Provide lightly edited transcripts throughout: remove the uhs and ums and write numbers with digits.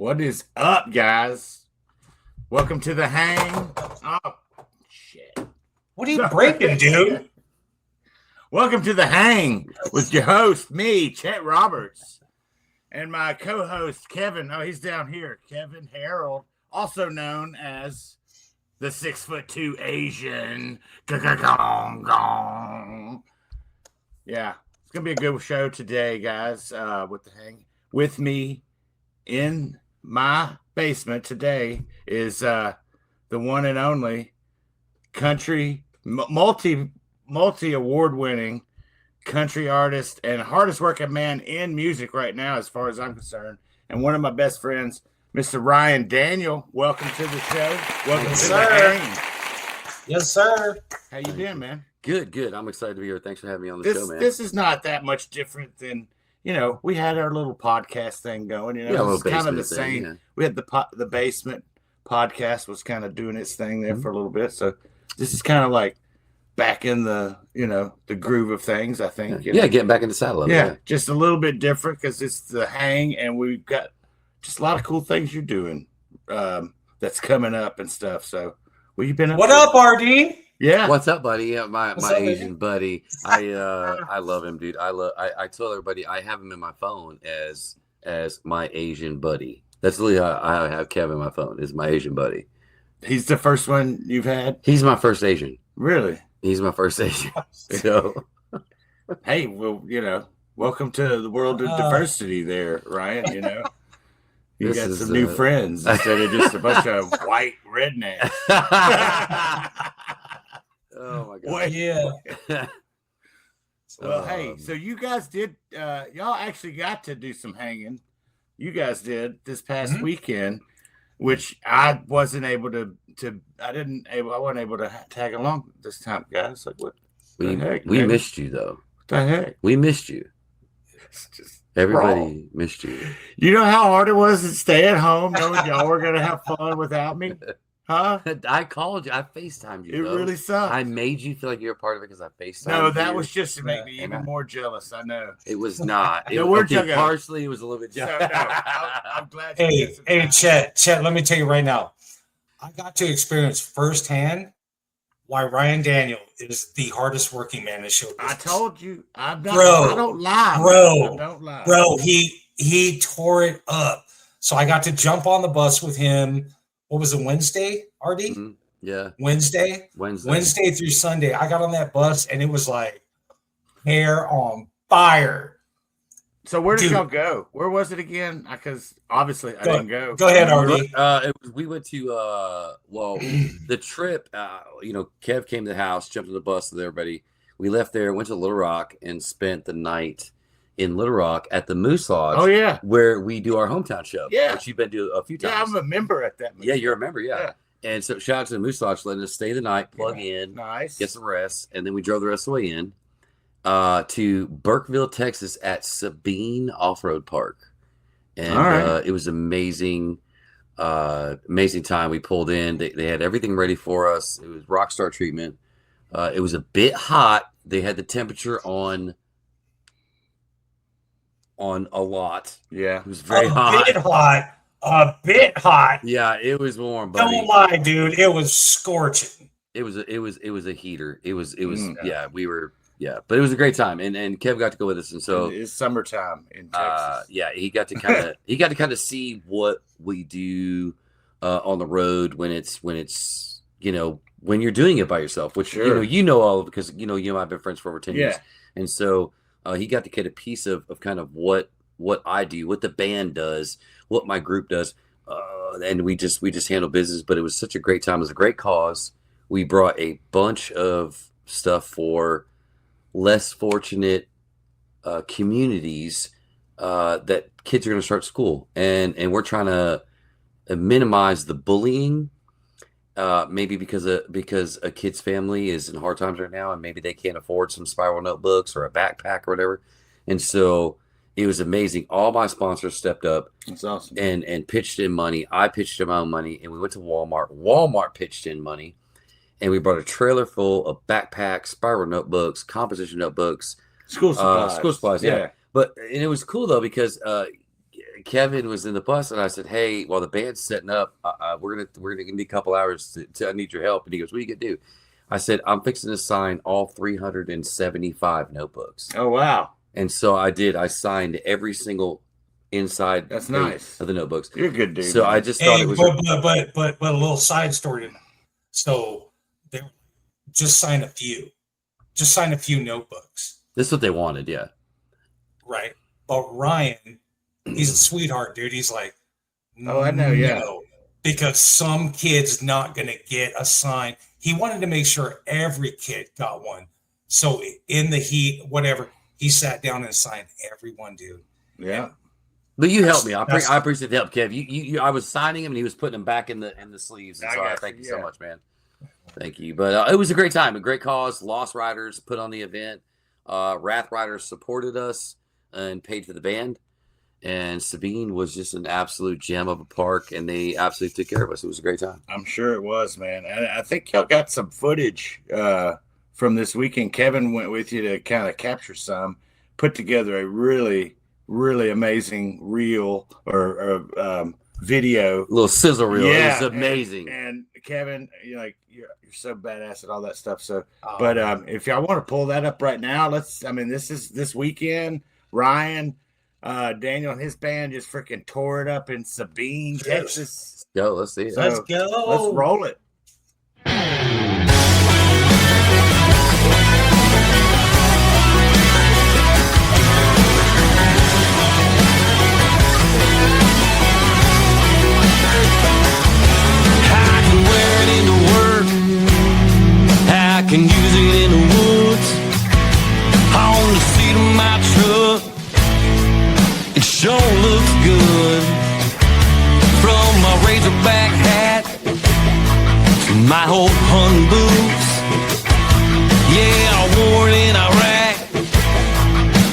What is up, guys? Welcome to the hang. Oh, shit. What are you breaking, dude? Welcome to the hang with your host, me, Chet Roberts, and my co-host, Kevin. Oh, he's down here. Kevin Harold, also known as the 6'2" Asian. Yeah, it's gonna be a good show today, guys. With the hang with me in my basement today is the one and only country multi award winning country artist and hardest working man in music right now, as far as I'm concerned, and one of my best friends, Mr. Ryan Daniel. Welcome to the show. Welcome to the hang. Yes, sir. How you doing, man? Good. I'm excited to be here. Thanks for having me on the show, man. This is not that much different than, we had our little podcast thing going. It's kind of the same. Yeah. We had the basement podcast was kind of doing its thing there for a little bit. So this is kind of like back in the, the groove of things, I think. Getting back in the saddle. Yeah, just a little bit different because it's the hang, and we've got just a lot of cool things you're doing that's coming up and stuff. So what you been up? What to? up, RD? Yeah. What's up, buddy? Yeah, my up, Asian buddy. I love him, dude. I told everybody I have him in my phone as my Asian buddy. That's literally how I have Kevin in my phone. Is my Asian buddy. He's the first one you've had? He's my first Asian. Really? He's my first Asian. So hey, well, welcome to the world of diversity there, Ryan, You got some new friends instead of just a bunch of white rednecks. Oh my god! Well, yeah. Well, hey, so you guys did. Y'all actually got to do some hanging. You guys did this past weekend, which I wasn't able to. I wasn't able to tag along this time, guys. Like, what the heck? We missed you though. What the heck? We missed you. Everybody missed you. You know how hard it was to stay at home knowing y'all were gonna have fun without me? Huh? I called you. I FaceTimed you. It really sucked. I made you feel like you're a part of it because I FaceTimed you. No, that was just to make me even more jealous. I know. It was not. Partially, it was a little bit jealous. So, no, I'm glad you did some Hey, Chet, let me tell you right now. I got to experience firsthand why Ryan Daniel is the hardest working man in show business. I told you. I don't lie. Bro, I don't lie. Bro, he tore it up. So I got to jump on the bus with him. What was it, Wednesday, RD? Mm-hmm. Yeah. Wednesday through Sunday. I got on that bus and it was like hair on fire. So where did y'all go? Where was it again? Because obviously I didn't go. Go ahead, RD. We went to the trip. Kev came to the house, jumped on the bus with everybody. We left there, went to Little Rock, and spent the night in Little Rock at the Moose Lodge. Oh yeah, where we do our hometown show. Yeah, which you've been to a few times. Yeah, I'm a member at that. Yeah, you're a member. Yeah. And so shout out to the Moose Lodge, letting us stay the night, plug in, nice, get some rest, and then we drove the rest of the way in to Burkeville, Texas, at Sabine Off-Road Park, and it was amazing. Amazing time. We pulled in. They had everything ready for us. It was rock star treatment. It was a bit hot. They had the temperature on a lot. Yeah, it was very hot. A bit hot. Yeah, it was warm. Buddy. Don't lie, dude. It was scorching. It was a heater. It was we were but it was a great time, and Kev got to go with us, and so it's summertime in Texas. He got to kind of see what we do on the road when it's when you're doing it by yourself, which all of, because I've been friends for over 10 years, and so he got to get a piece of kind of what I do, what the band does, what my group does, and we just handle business. But it was such a great time. It was a great cause. We brought a bunch of stuff for less fortunate communities that kids are going to start school, and we're trying to minimize the bullying. Maybe because a kid's family is in hard times right now, and maybe they can't afford some spiral notebooks or a backpack or whatever. And so it was amazing. All my sponsors stepped up. That's awesome. And pitched in money. I pitched in my own money, and we went to Walmart. Walmart pitched in money, and we brought a trailer full of backpacks, spiral notebooks, composition notebooks, school supplies. Yeah. And it was cool though because Kevin was in the bus, and I said, "Hey, while the band's setting up, we're gonna give me a couple hours to I need your help." And he goes, "What are you gonna do?" I said, "I'm fixing to sign all 375 notebooks." Oh wow! And so I did. I signed every single inside. That's nice of the notebooks. You're a good dude. So man. I just thought it was. But a little side story to that. So they just sign a few. Just sign a few notebooks. This is what they wanted, yeah. Right. But Ryan, he's a sweetheart, dude. He's like, oh, I know, yeah. No, because some kid's not going to get a sign. He wanted to make sure every kid got one. So in the heat, whatever, he sat down and signed everyone, dude. Yeah. But you helped me. I appreciate the help, Kev. You I was signing him, and he was putting them back in the sleeves. And so thank you so much, man. Thank you. But it was a great time, a great cause. Lost Riders put on the event. Wrath Riders supported us and paid for the band. And Sabine was just an absolute gem of a park, and they absolutely took care of us. It was a great time. I'm sure it was, man. And I think y'all got some footage from this weekend. Kevin went with you to kind of capture some, put together a really, really amazing reel or video. A little sizzle reel. Yeah, it was amazing. And Kevin, you're so badass at all that stuff. So, but if y'all want to pull that up right now, this weekend, Ryan, Daniel and his band just freaking tore it up in Sabine, Texas. Go, let's see it. So, let's go. Let's roll it. I can use it in the woods, on the seat of my truck. It sure looks good. From my Razorback hat to my old hunting boots. Yeah, I wore it in Iraq,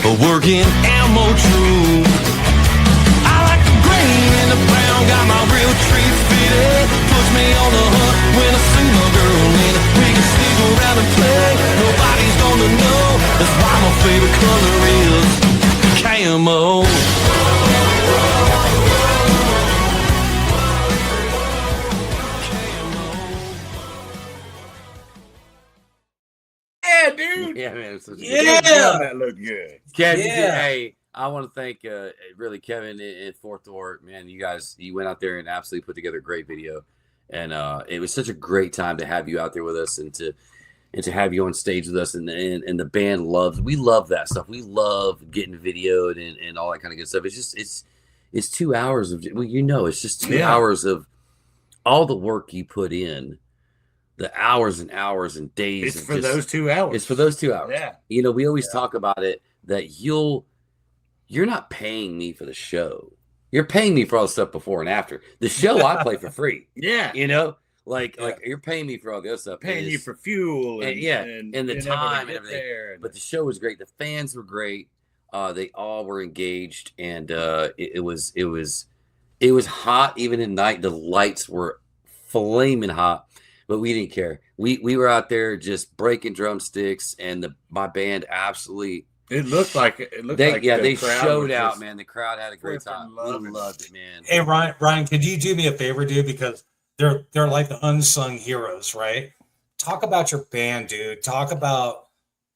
but working ammo troop. I like the green and the brown, got my real tree fitted. Puts me on the hunt when I see my girl in it. We can sneak around and play, nobody's gonna know. That's why my favorite color is camo. Yeah, dude. Yeah, man. It was That looked good. Kevin, hey, I want to thank really Kevin and Fourth Door, man. You guys, you went out there and absolutely put together a great video, and it was such a great time to have you out there with us and to have you on stage with us. And the band we love that stuff. We love getting videoed and all that kind of good stuff. It's just it's 2 hours of it's just 2 hours of all the work you put in. The hours and hours and days. It's for those 2 hours. It's for those 2 hours. Yeah. We always talk about it that you're not paying me for the show. You're paying me for all the stuff before and after. The show I play for free. Yeah. Like you're paying me for all the other stuff. Paying you for fuel and the time and everything. But the show was great. The fans were great. They all were engaged, and it was hot even at night. The lights were flaming hot. But we didn't care. We were out there just breaking drumsticks, and my band absolutely. It looked like they showed out, man. The crowd had a great time. We loved it, man. Hey Ryan, could you do me a favor, dude? Because they're like the unsung heroes, right? Talk about your band, dude. Talk about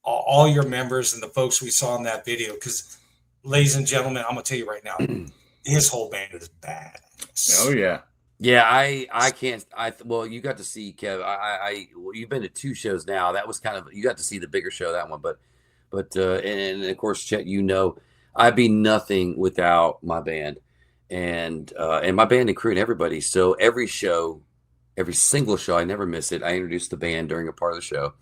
all your members and the folks we saw in that video. Because, ladies and gentlemen, I'm gonna tell you right now, his whole band is bad. Oh yeah. Yeah, I can't. Well, you got to see Kev. You've been to 2 shows now. That was kind of, you got to see the bigger show, that one. But and of course, Chet, I'd be nothing without my band and my band and crew and everybody. So every single show, I never miss it. I introduced the band during a part of the show,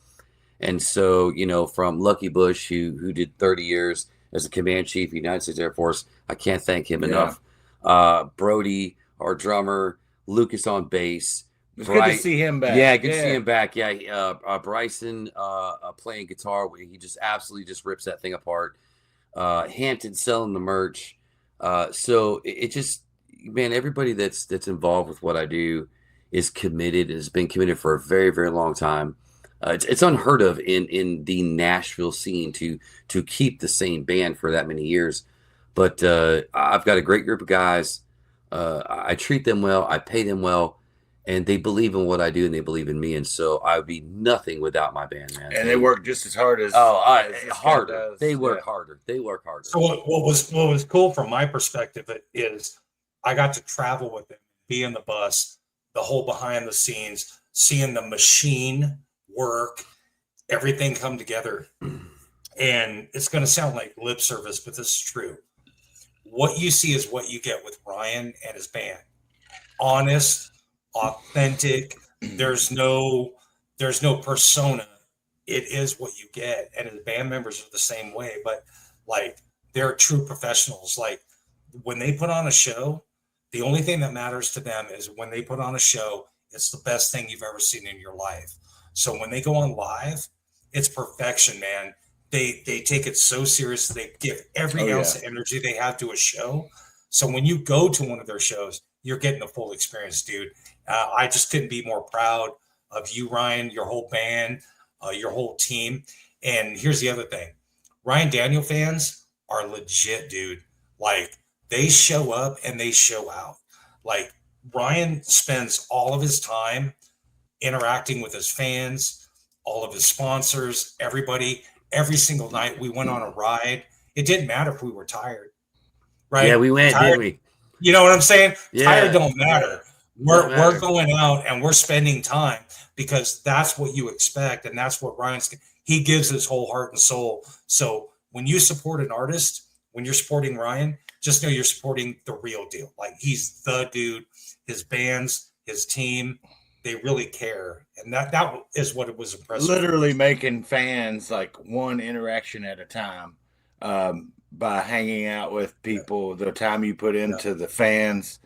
and so from Lucky Bush, who did 30 years as a command chief of the United States Air Force, I can't thank him enough. Brody, our drummer. Lucas on bass. It's good to see him back. Yeah, good to see him back. Yeah, Bryson playing guitar. He just absolutely just rips that thing apart. Hampton selling the merch. So it just, man, everybody that's involved with what I do is committed. Has been committed for a very, very long time. It's unheard of in the Nashville scene to keep the same band for that many years. But I've got a great group of guys. I treat them well. I pay them well. And they believe in what I do, and they believe in me. And so I would be nothing without my band, man. And they work just as hard as harder. They work harder. They work harder. So what was cool from my perspective is I got to travel with them, be in the bus, the whole behind the scenes, seeing the machine work, everything come together. And it's going to sound like lip service, but this is true. What you see is what you get with Ryan and his band. Honest, authentic. There's no persona. It is what you get. And his band members are the same way, but like they're true professionals. Like when they put on a show, the only thing that matters to them is when they put on a show, it's the best thing you've ever seen in your life. So when they go on live, it's perfection, man. They take it so serious. They give every ounce of energy they have to a show. So when you go to one of their shows, you're getting the full experience, dude. I just couldn't be more proud of you, Ryan, your whole band, your whole team. And here's the other thing. Ryan Daniel fans are legit, dude. Like, they show up and they show out. Like, Ryan spends all of his time interacting with his fans, all of his sponsors, everybody. Every single night we went on a ride. It didn't matter if we were tired, right? Yeah, we went, didn't we? You know what I'm saying? Yeah. Tired don't matter. We're going out and we're spending time because that's what you expect. And that's what he gives his whole heart and soul. So when you support an artist, when you're supporting Ryan, just know you're supporting the real deal. Like, he's the dude, his bands, his team, they really care. And that is what it was impressive. Literally making fans like one interaction at a time, by hanging out with people, the time you put into the fans,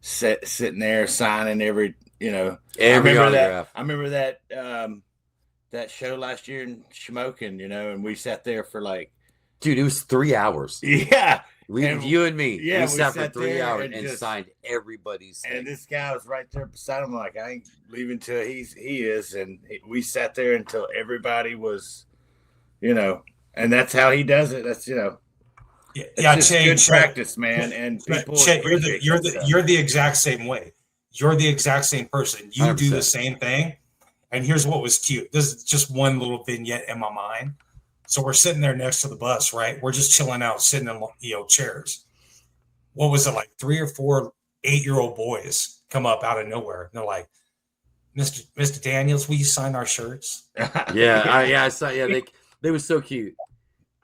sitting there signing every autograph. I remember that show last year in Shamokin, and we sat there for like, dude, it was 3 hours. Yeah. You and me. Yeah, we sat for 3 hours and and signed everybody's thing. And this guy was right there beside him, like, I ain't leaving till he is. And we sat there until everybody was, and that's how he does it. That's, it's just good practice, man. And people, Chet, you're the exact same way. You're the exact same person. You 100%. Do the same thing. And here's what was cute. This is just one little vignette in my mind. So we're sitting there next to the bus, right? We're just chilling out, sitting in chairs. What was it, like 3 or 4 8-year-old boys come up out of nowhere? And they're like, Mr. Daniels, will you sign our shirts? I saw. Yeah, they were so cute.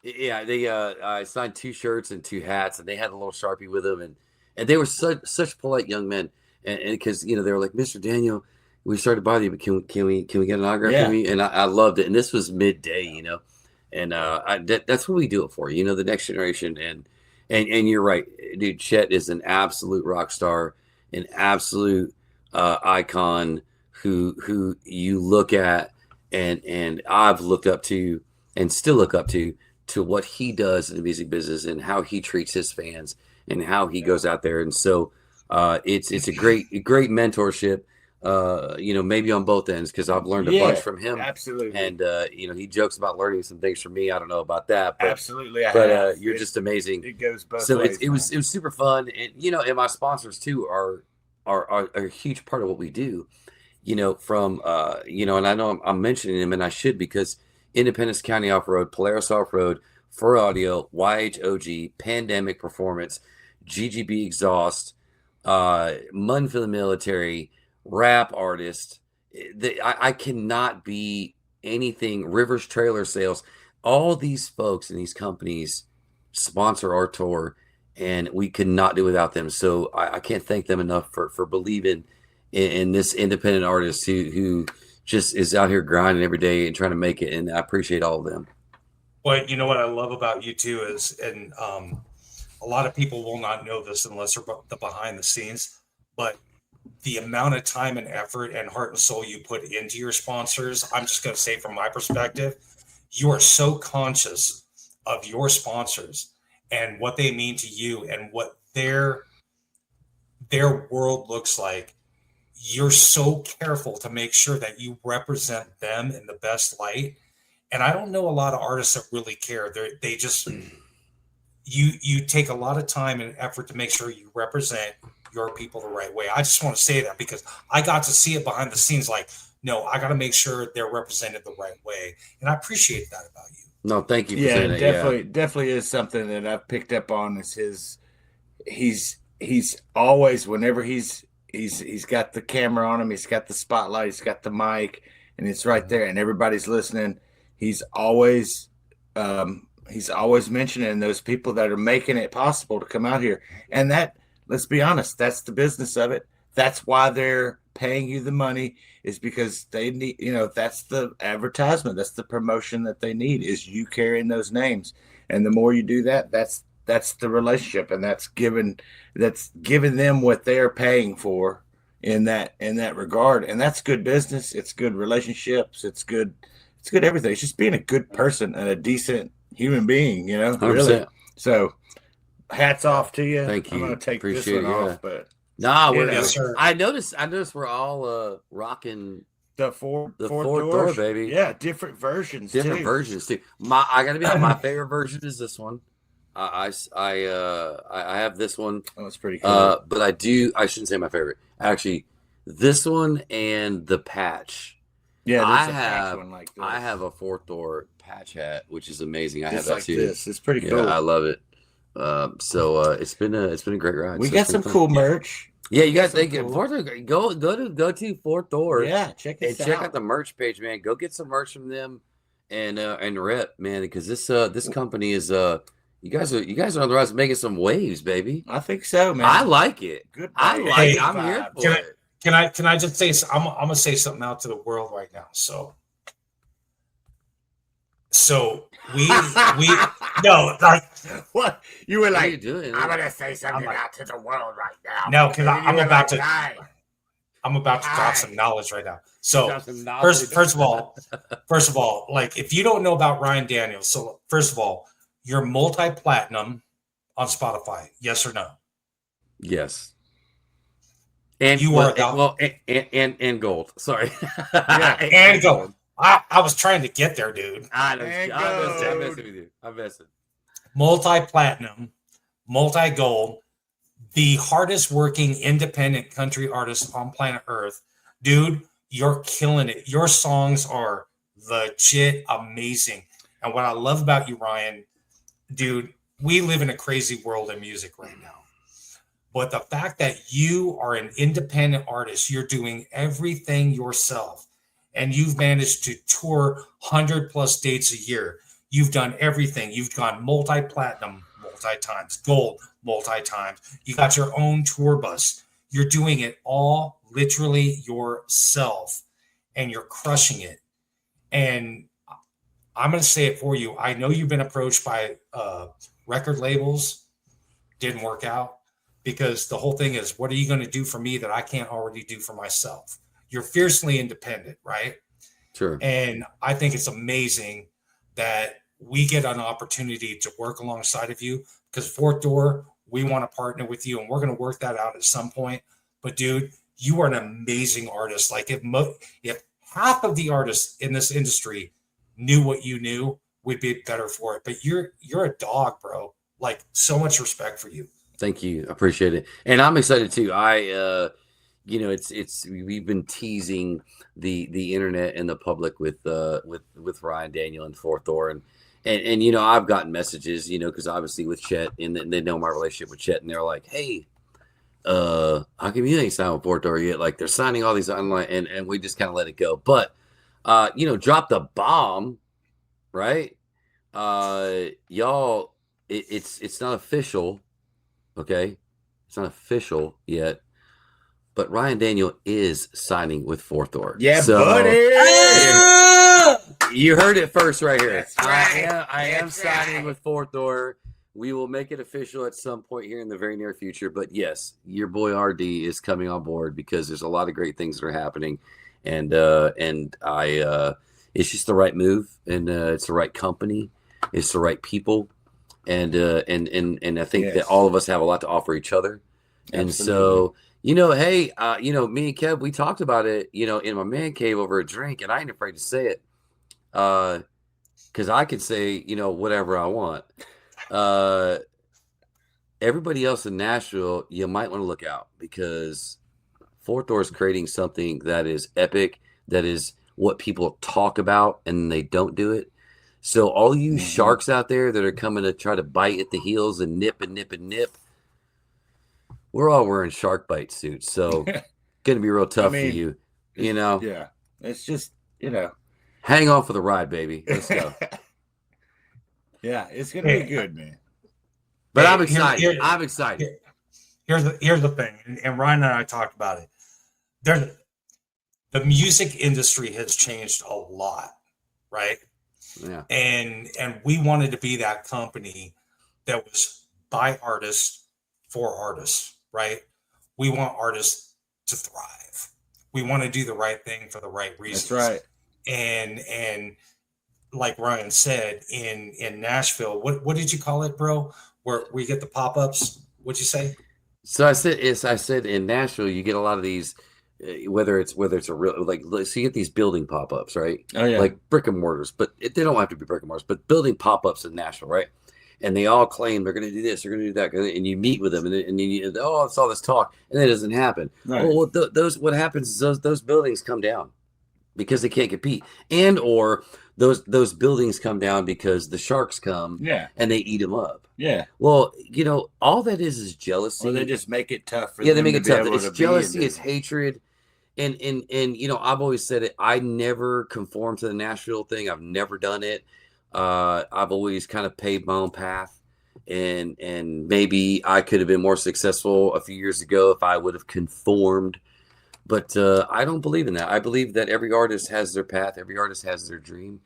Yeah, I signed 2 shirts and 2 hats, and they had a little Sharpie with them, and they were such polite young men, and because they were like, Mr. Daniel, we started to bother you, but can we get an autograph? Yeah. And I loved it, and this was midday, and that's what we do it for, the next generation, and you're right, dude. Chet is an absolute rock star, an absolute icon who you look at, and I've looked up to and still look up to what he does in the music business and how he treats his fans and how he goes out there. And so it's a great mentorship, maybe on both ends, because I've learned a bunch from him. Absolutely. And, he jokes about learning some things from me. I don't know about that. But, absolutely. You're just amazing. It goes both so ways. It was super fun. And, and my sponsors too are a huge part of what we do, from, and I know I'm mentioning them, and I should, because Independence County Off-Road, Polaris Off-Road, For Audio, YHOG, Pandemic Performance, GGB Exhaust, Munfield Military, Rap Artist. I cannot be anything. Rivers Trailer Sales. All these folks and these companies sponsor our tour, and we could not do without them. So I can't thank them enough for believing in this independent artist who just is out here grinding every day and trying to make it. And I appreciate all of them. Well, you know what I love about you too is, and a lot of people will not know this unless they're the behind the scenes, but the amount of time and effort and heart and soul you put into your sponsors, I'm just going to say from my perspective, you are so conscious of your sponsors and what they mean to you and what their world looks like. You're so careful to make sure that you represent them in the best light. And I don't know a lot of artists that really care. They just, you take a lot of time and effort to make sure you represent your people the right way. I just want to say that because I got to see it behind the scenes. Like, no, I got to make sure they're represented the right way, and I appreciate that about you. No, thank you for Yeah, saying it that. definitely is something that I've picked up on. Is he's always, whenever he's got the camera on him, he's got the spotlight, he's got the mic, and it's right there, and everybody's listening. He's always mentioning those people that are making it possible to come out here, and that, let's be honest, that's the business of it. That's why they're paying you the money, is because they need, that's the advertisement, that's the promotion that they need, is you carrying those names. And the more you do that, that's the relationship, and that's giving them what they're paying for in that regard. And that's good business. It's good relationships. It's good everything. It's just being a good person and a decent human being, 100%. really. So hats off to you. Thank you. I'm going to take Appreciate this one it, off, but nah, Yes, sir. I noticed we're all rocking the fourth door, baby. Yeah, different versions too. I gotta be honest, my favorite version is this one. I have this one. Oh, that's pretty cool. But I shouldn't say my favorite. Actually, this one and the patch. Yeah, I have a fourth door patch hat, which is amazing. I have that too. It's pretty cool. Yeah, I love it. So it's been a great ride. We got some cool merch. Yeah, you guys think fourth door, go to Fourth Door. Yeah, check out the merch page, man. Go get some merch from them and rep, man, because this company is you guys are on the rise, making some waves, baby. I think so, man. I like it. Good. I'm here for it. Can I just say, I'm gonna say something out to the world right now. So we no, like, what you were like? What are you doing? I'm gonna say something out to the world right now. No, because I'm about to drop some knowledge right now. So first of all, like, if you don't know about Ryan Daniels, so first of all, you're multi-platinum on Spotify. Yes or no? Yes. And you are and gold. Sorry. Yeah, and gold. I was trying to get there, dude. I'm messing with you. I'm messing. Multi-platinum, multi-gold, the hardest working independent country artist on planet Earth. Dude, you're killing it. Your songs are legit amazing. And what I love about you, Ryan, dude, we live in a crazy world in music right now. But the fact that you are an independent artist, you're doing everything yourself, and you've managed to tour 100+ dates a year. You've done everything. You've gone multi-platinum, multi-times, gold, multi-times. You got your own tour bus. You're doing it all literally yourself, and you're crushing it. And I'm going to say it for you. I know you've been approached by record labels. Didn't work out, because the whole thing is, what are you going to do for me that I can't already do for myself? You're fiercely independent, right? Sure. And I think it's amazing that we get an opportunity to work alongside of you, because Fourth Door, we want to partner with you, and we're going to work that out at some point. But dude, you are an amazing artist. Like, if half of the artists in this industry knew what you knew, we'd be better for it. But you're a dog, bro. Like, so much respect for you. Thank you. I appreciate it. And I'm excited too. We've been teasing the internet and the public with Ryan Daniel and Fourth Door, and I've gotten messages, because obviously with Chet, and they know my relationship with Chet, and they're like, hey, how come you ain't signed with Fourth Door yet? Like, they're signing all these online, and we just kind of let it go. But drop the bomb, right? Y'all, it's not official. Okay, it's not official yet, but Ryan Daniel is signing with Fourth Door. Yeah, so, buddy. You heard it first right here. That's right. I am signing with Fourth Door. We will make it official at some point here in the very near future. But yes, your boy RD is coming on board, because there's a lot of great things that are happening, and it's just the right move, and it's the right company, it's the right people. And I think that all of us have a lot to offer each other. And so, hey, me and Kev, we talked about it, in my man cave over a drink, and I ain't afraid to say it. Because I can say, whatever I want. everybody else in Nashville, you might want to look out because Fourth Door is creating something that is epic, that is what people talk about and they don't do it. So all you sharks out there that are coming to try to bite at the heels and nip and nip and nip, we're all wearing shark bite suits. So gonna be real tough for you. You know? Yeah. It's just, hang on for the ride, baby. Let's go. Yeah, it's gonna be good, man. But I'm excited. I'm excited. Here's the thing, and Ryan and I talked about it. The music industry has changed a lot, right? Yeah. And we wanted to be that company that was by artists for artists, right? We want artists to thrive. We want to do the right thing for the right reasons. That's right. And like Ryan said, in Nashville, what did you call it, bro? Where we get the pop-ups? What'd you say? So I said in Nashville, you get a lot of these, whether it's a real, like, so you get these building pop-ups, right? Oh yeah. Like brick and mortars, but they don't have to be brick and mortars, but building pop-ups in Nashville, right? And they all claim they're going to do this, they're going to do that, and you meet with them, and it's all this talk, and it doesn't happen. Right. Well, what happens is those buildings come down because they can't compete, and or those buildings come down because the sharks come, and they eat them up. Yeah. Well, all that is jealousy. Or they just make it tough for they them make to it be tough. able It's to be jealousy, in it's hatred. And I've always said it. I never conformed to the Nashville thing. I've never done it. I've always kind of paved my own path, and maybe I could have been more successful a few years ago if I would have conformed. But I don't believe in that. I believe that every artist has their path. Every artist has their dream,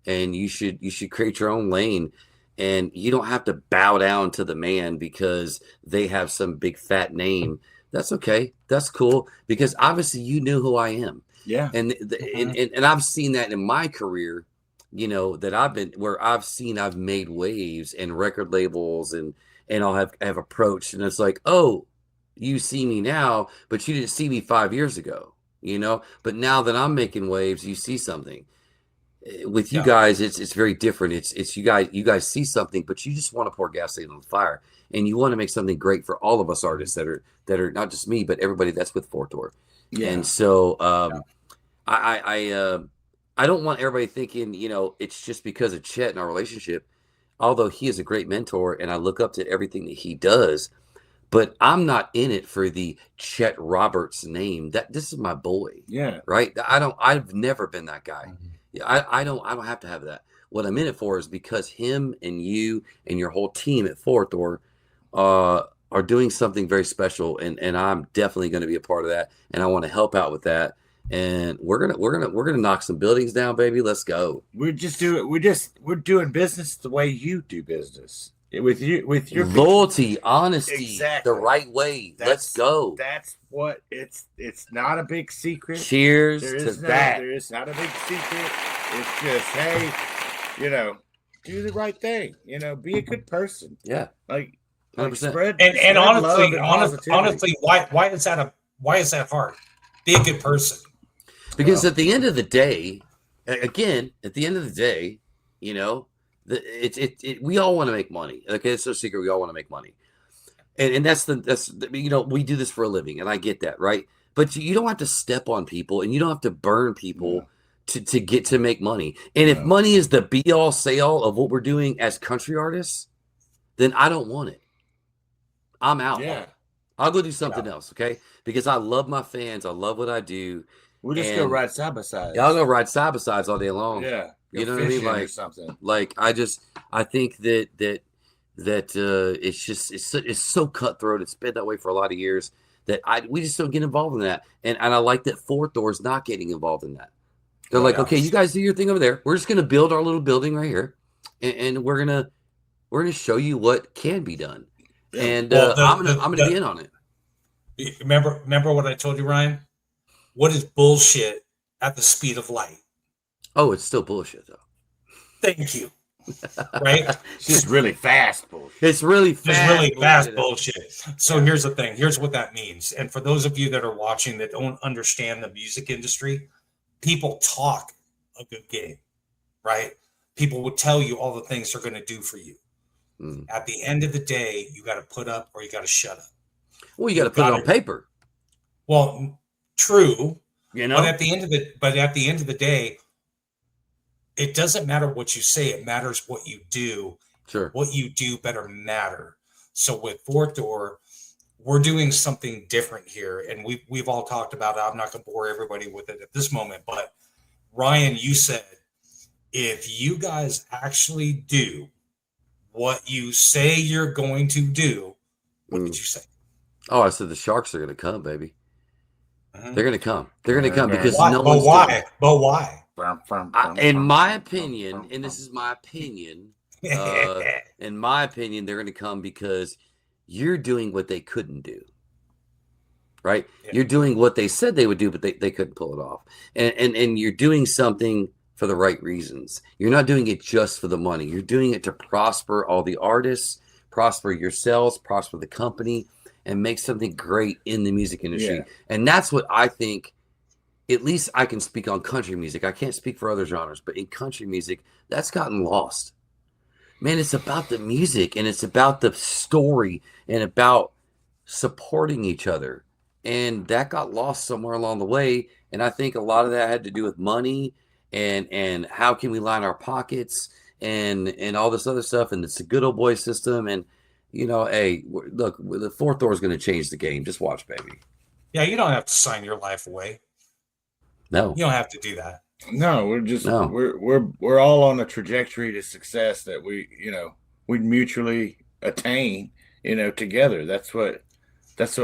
and you should create your own lane. And you don't have to bow down to the man because they have some big fat name. That's okay. That's cool because obviously you knew who I am. Yeah. And I've seen that in my career, that I've made waves and record labels and I'll have approached, and it's like, oh, you see me now, but you didn't see me 5 years ago, but now that I'm making waves, you see something. With you guys, it's very different. It's you guys see something, but you just want to pour gasoline on the fire, and you want to make something great for all of us artists that are not just me, but everybody that's with Fourth Door. Yeah. And so I don't want everybody thinking, it's just because of Chet and our relationship, although he is a great mentor and I look up to everything that he does, but I'm not in it for the Chet Roberts name. This is my boy. Yeah. Right. I've never been that guy. Mm-hmm. Yeah, I don't have to have that. What I'm in it for is because him and you and your whole team at Fourth Door are doing something very special, and I'm definitely going to be a part of that, and I want to help out with that. And we're gonna knock some buildings down, baby. Let's go. We're doing business the way you do business. With your loyalty, honesty, exactly. The right way. Let's go. That's what it's not a big secret. Cheers to that. There is not a big secret. It's just, hey, do the right thing. Be a good person. Yeah. Like 100%. Spread honestly, why is that hard? Be a good person. Because at the end of the day, we all want to make money. Okay, it's no secret. We all want to make money, and that's we do this for a living, and I get that, right? But you don't have to step on people, and you don't have to burn people to get to make money. And if money is the be all say all of what we're doing as country artists, then I don't want it. I'm out. Yeah, I'll go do something else, okay? Because I love my fans. I love what I do. We'll just go ride side by side. I'll go ride side by sides all day long. Yeah. You know what I mean? Like something. Like I think that it's so cutthroat. It's been that way for a lot of years that we just don't get involved in that. And I like that Fourth Door is not getting involved in that. They're okay, you guys do your thing over there. We're just gonna build our little building right here, and we're gonna show you what can be done. And I'm gonna be in on it. Remember what I told you, Ryan? What is bullshit at the speed of light? Oh, it's still bullshit though. Thank you. Right? It's just really fast bullshit. It's really fast. It's really fast bullshit. So here's the thing. Here's what that means. And for those of you that are watching that don't understand the music industry, people talk a good game, right? People will tell you all the things they're going to do for you. At the end of the day, you got to put up or you got to shut up. Well, you got to put it on paper. Well, true. You know, but at the end of the day, it doesn't matter what you say. It matters what you do. Sure. What you do better matter. So with Fourth Door, we're doing something different here, and we've all talked about it. I'm not going to bore everybody with it at this moment, but Ryan, you said if you guys actually do what you say you're going to do, what did you say? Oh, I said the Sharks are going to come, baby. Uh-huh. They're going to come. They're going to come because why? no But one's why? But why? In my opinion, and this is my opinion, in my opinion, they're going to come because you're doing what they couldn't do. Right? Yeah. You're doing what they said they would do, but they couldn't pull it off. And you're doing something for the right reasons. You're not doing it just for the money. You're doing it to prosper all the artists, prosper yourselves, prosper the company, and make something great in the music industry. Yeah. And that's what I think, at least I can speak on country music. I can't speak for other genres, but in country music, that's gotten lost. Man, it's about the music, and it's about the story, and about supporting each other. And that got lost somewhere along the way. And I think a lot of that had to do with money and how can we line our pockets and all this other stuff. And it's a good old boy system. And, you know, hey, look, the Fourth Door is going to change the game. Just watch, baby. Yeah, you don't have to sign your life away. No. You don't have to do that. No, we're all on a trajectory to success that we mutually attain, together. That's what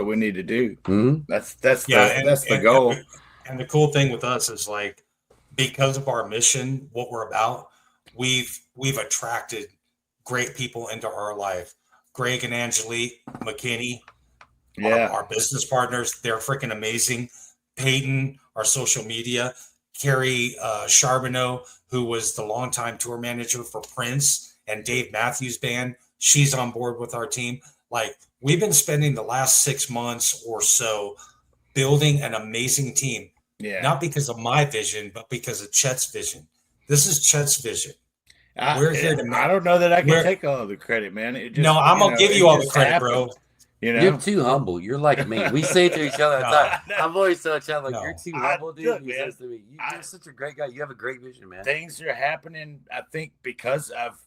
we need to do. Mm-hmm. That's the goal. And the cool thing with us is, like, because of our mission, what we're about, we've attracted great people into our life. Greg and Angelique McKinney, our business partners, they're freaking amazing. Peyton, our social media, Carrie Charbonneau, who was the longtime tour manager for Prince and Dave Matthews Band, she's on board with our team. Like, we've been spending the last 6 months or so building an amazing team. Yeah. Not because of my vision, but because of Chet's vision. This is Chet's vision. We're here to. I don't know that I can take all the credit, man. I'm gonna give you all the credit, bro. You're too humble. You're like me. We say it to each other all the time. I've always told Chet, like, you're too humble, dude. He says to me, you're such a great guy. You have a great vision, man. Things are happening, I think, because I've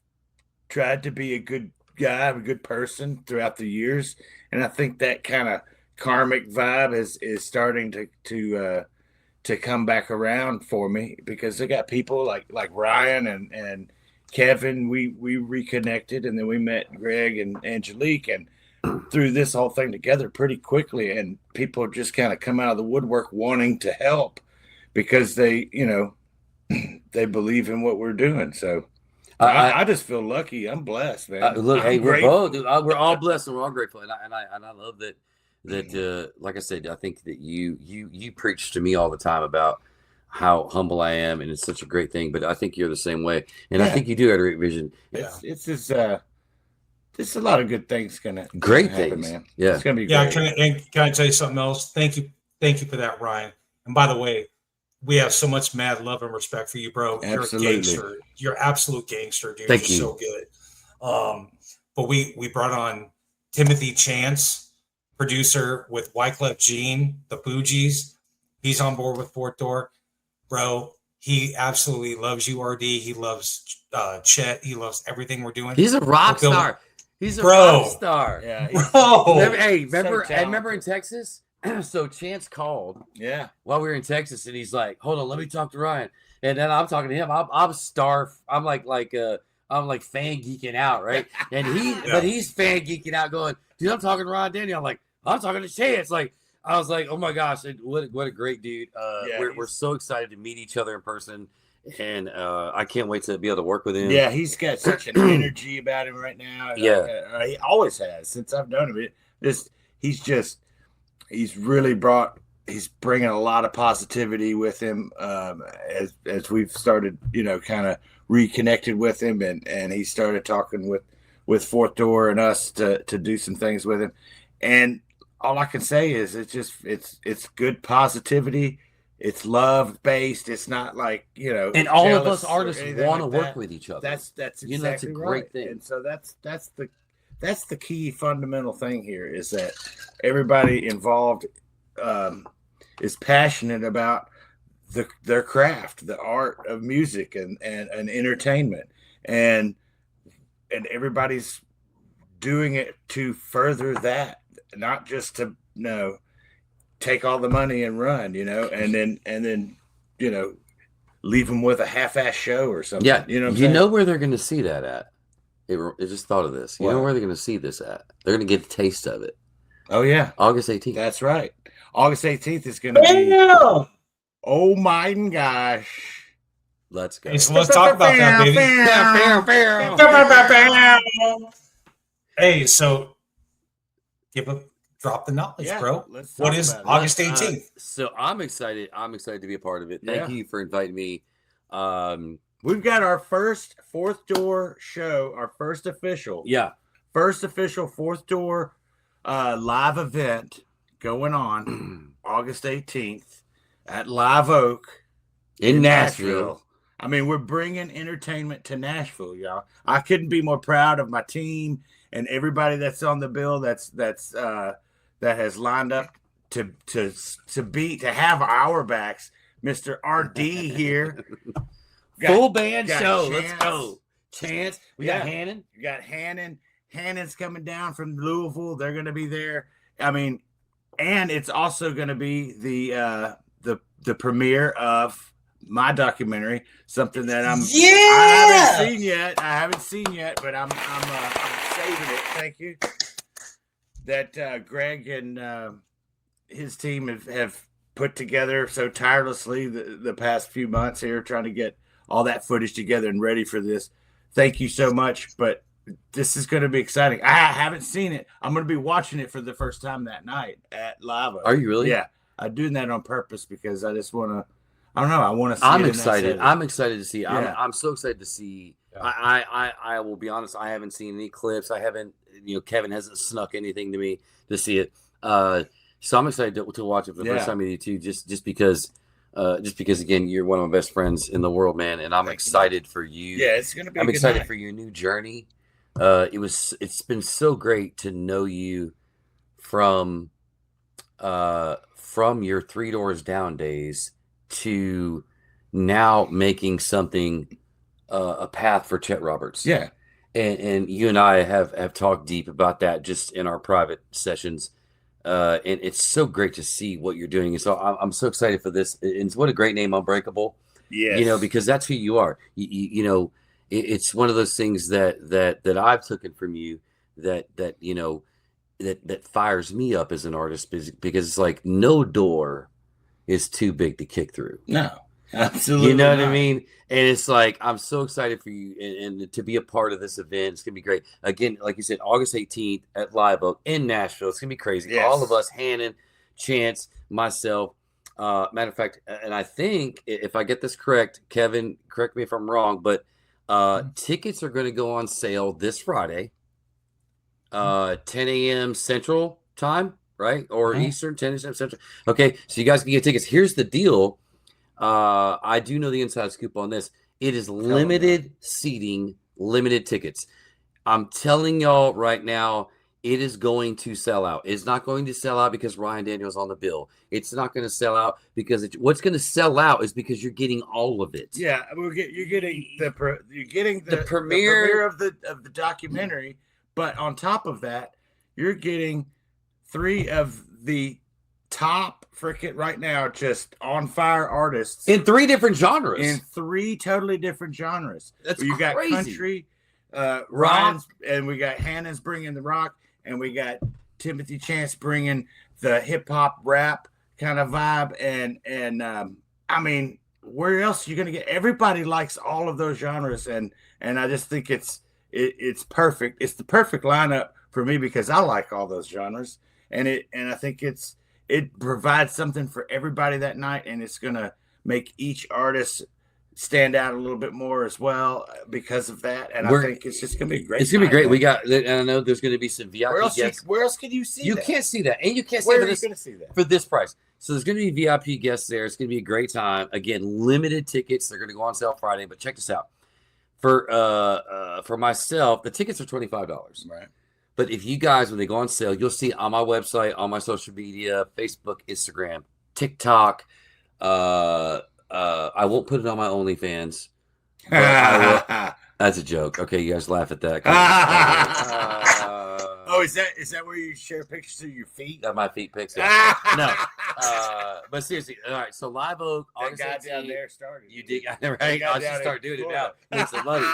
tried to be a good guy, a good person throughout the years, and I think that kind of karmic vibe is starting to come back around for me, because I got people like Ryan and Kevin. We reconnected, and then we met Greg and Angelique, and threw this whole thing together pretty quickly, and people just kind of come out of the woodwork wanting to help because they believe in what we're doing. So I just feel lucky. I'm blessed, man. Look, hey, we're both, dude. We're all blessed and we're all grateful, and I love that. Like I said, I think that you preach to me all the time about how humble I am, and it's such a great thing. But I think you're the same way, and I think you do have a great vision. There's a lot of good things gonna great happen, things, man. Yeah, it's gonna be great. Can I tell you something else? Thank you for that, Ryan. And by the way, we have so much mad love and respect for you, bro. Absolutely. You're a gangster. You're absolute gangster, dude. Thank you. So good. But we brought on Timothy Chance, producer with Wyclef Jean, the Fugees. He's on board with Fourth Door, bro. He absolutely loves you, RD. He loves Chet. He loves everything we're doing. He's a rock star. He's a rock star. Yeah. Remember in Texas? So Chance called. Yeah. While we were in Texas, and he's like, "Hold on, let me talk to Ryan." And then I'm talking to him. I'm starved. I'm like fan geeking out, right? And but he's fan geeking out, going, "Dude, I'm talking to Ryan Danny." I'm like, "I'm talking to Chance." Like, I was like, "Oh my gosh, what a great dude!" We're so excited to meet each other in person, and I can't wait to be able to work with him. Yeah, he's got such an energy about him right now. Yeah, he always has since I've known him. He's bringing a lot of positivity with him as we've started, kind of reconnected with him, and he started talking with Fourth Door and us to do some things with him. And all I can say is it's good positivity. It's love based. It's not like, you know, and all of jealous us or artists anything want to like work that. with each other. That's You know, that's a exactly great right. thing. And so that's the key fundamental thing here is that everybody involved is passionate about their craft, the art of music and entertainment, and everybody's doing it to further that, not just to, you know, take all the money and run, you know, and then you know, leave them with a half-ass show or something. Yeah, you know what I'm you saying? know where they're going to see that at. I just thought of this. You know What? where they're going to see this at? They're going to get a taste of it. Oh yeah, August 18th. that's right. August 18th is going to be. Oh my gosh! Let's go. Hey, so let's talk about that, baby. Hey, so drop the knowledge, Yeah, bro. let's What talk is about it. August 18th? So I'm excited. I'm excited to be a part of it. Thank Yeah. you for inviting me. We've got our first Fourth Door show, our first official Fourth Door live event going on August 18th at Live Oak in Nashville. I mean, we're bringing entertainment to Nashville, y'all. I couldn't be more proud of my team and everybody that's on the bill that has lined up to have our backs. Mr. RD here. Full band got show. Chance. Let's go. Chance. We got Hannon. You got Hannon. Hannon's coming down from Louisville. They're going to be there. I mean, and it's also going to be the premiere of my documentary, something that I haven't seen yet, but I'm saving it. Thank you. That Greg and his team have put together so tirelessly the past few months here, trying to get all that footage together and ready for this. Thank you so much. But this is going to be exciting. I haven't seen it. I'm going to be watching it for the first time that night at Live Oak. Are you really? Yeah. I'm doing that on purpose because I just want to, I don't know. I want to see I'm it excited. I'm excited to see. Yeah. I'm so excited to see. Yeah. I will be honest. I haven't seen any clips. I haven't, Kevin hasn't snuck anything to me to see it. So I'm excited to watch it for the first time with you too, just because again, you're one of my best friends in the world, man, and I'm excited for you. Yeah, it's gonna be. I'm excited for your new journey. It's been so great to know you from your Three Doors Down days to now making something a path for Chet Roberts. Yeah, and you and I have talked deep about that just in our private sessions. And it's so great to see what you're doing. And so I'm so excited for this. And what a great name, Unbreakable. Yeah, because that's who you are. It's one of those things that I've taken from you that fires me up as an artist because it's like no door is too big to kick through. No, absolutely. You know what I mean? And it's like, I'm so excited for you and to be a part of this event. It's going to be great. Again, like you said, August 18th at Live Oak in Nashville. It's going to be crazy. Yes. All of us, Hannon, Chance, myself. Matter of fact, and I think if I get this correct, Kevin, correct me if I'm wrong, but tickets are going to go on sale this Friday, 10 a.m. Central time, right? Or Eastern, 10 a.m. Central. Okay, so you guys can get tickets. Here's the deal. I do know the inside scoop on this. It is limited seating, limited tickets. I'm telling y'all right now, it is going to sell out. It's not going to sell out because Ryan Daniels on the bill. It's not going to sell out because what's going to sell out is because you're getting all of it. Yeah, you're getting the premiere of the documentary, but on top of that, you're getting 3 of the top freaking right now just on fire artists in 3 different genres. In 3 totally different genres. That's you got crazy. Country, rock, and we got Hannah's bringing the rock, and we got Timothy Chance bringing the hip hop rap kind of vibe, and I mean, where else are you gonna get? Everybody likes all of those genres, and I just think it's perfect. It's the perfect lineup for me because I like all those genres, and I think it provides something for everybody that night, and it's gonna make each artist stand out a little bit more as well because of that. And I think it's just gonna be great. It's gonna be great. We got, and I know there's gonna be some VIP guests. Where else can you see? You can't see that, and you can't Where see are you gonna see that for this price. So there's going to be VIP guests there. It's going to be a great time. Again, limited tickets. They're going to go on sale Friday, but check this out. For myself, the tickets are $25. Right. But if you guys, when they go on sale, you'll see on my website, on my social media, Facebook, Instagram, TikTok. I won't put it on my OnlyFans. But I will. That's a joke. Okay, you guys laugh at that. Oh, is that where you share pictures of your feet? Got my feet pics. Yeah. No. But seriously, all right. So Live Oak, That August guy 18th, down there started. You did, right? I'll just start doing it now. Make some money.